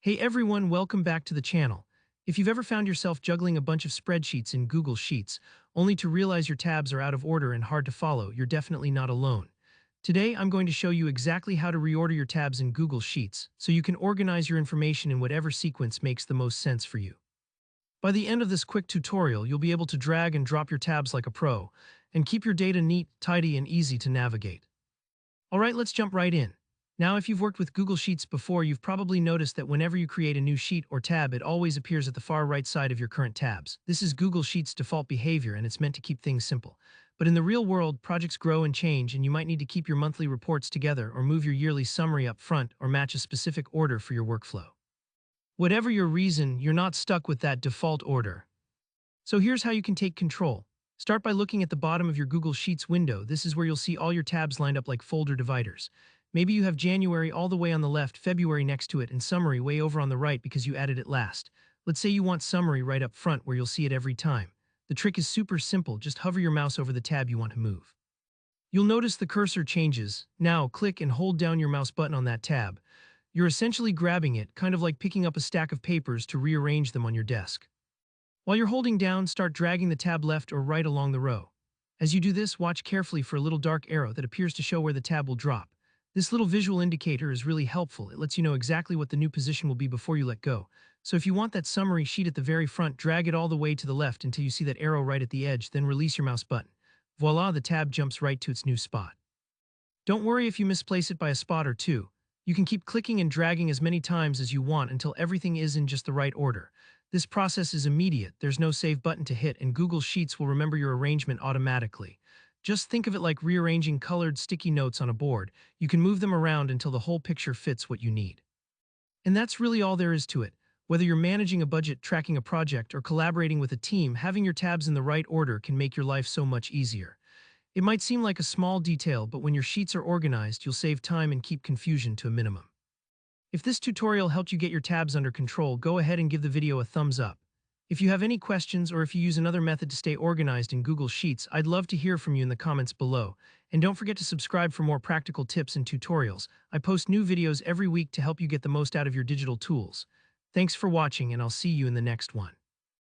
Hey everyone, welcome back to the channel. If you've ever found yourself juggling a bunch of spreadsheets in Google Sheets, only to realize your tabs are out of order and hard to follow, you're definitely not alone. Today, I'm going to show you exactly how to reorder your tabs in Google Sheets, so you can organize your information in whatever sequence makes the most sense for you. By the end of this quick tutorial, you'll be able to drag and drop your tabs like a pro, and keep your data neat, tidy, and easy to navigate. Alright, let's jump right in. Now, if you've worked with Google Sheets before, you've probably noticed that whenever you create a new sheet or tab, it always appears at the far right side of your current tabs. This is Google Sheets' default behavior, and it's meant to keep things simple. But in the real world, projects grow and change, and you might need to keep your monthly reports together or move your yearly summary up front or match a specific order for your workflow. Whatever your reason, you're not stuck with that default order. So here's how you can take control. Start by looking at the bottom of your Google Sheets window. This is where you'll see all your tabs lined up like folder dividers. Maybe you have January all the way on the left, February next to it, and Summary way over on the right because you added it last. Let's say you want Summary right up front where you'll see it every time. The trick is super simple, just hover your mouse over the tab you want to move. You'll notice the cursor changes. Now, click and hold down your mouse button on that tab. You're essentially grabbing it, kind of like picking up a stack of papers to rearrange them on your desk. While you're holding down, start dragging the tab left or right along the row. As you do this, watch carefully for a little dark arrow that appears to show where the tab will drop. This little visual indicator is really helpful. It lets you know exactly what the new position will be before you let go. So if you want that summary sheet at the very front, drag it all the way to the left until you see that arrow right at the edge, then release your mouse button. Voila, the tab jumps right to its new spot. Don't worry if you misplace it by a spot or two. You can keep clicking and dragging as many times as you want until everything is in just the right order. This process is immediate, there's no save button to hit, and Google Sheets will remember your arrangement automatically. Just think of it like rearranging colored sticky notes on a board. You can move them around until the whole picture fits what you need. And that's really all there is to it. Whether you're managing a budget, tracking a project, or collaborating with a team, having your tabs in the right order can make your life so much easier. It might seem like a small detail, but when your sheets are organized, you'll save time and keep confusion to a minimum. If this tutorial helped you get your tabs under control, go ahead and give the video a thumbs up. If you have any questions or if you use another method to stay organized in Google Sheets, I'd love to hear from you in the comments below. And don't forget to subscribe for more practical tips and tutorials. I post new videos every week to help you get the most out of your digital tools. Thanks for watching, and I'll see you in the next one.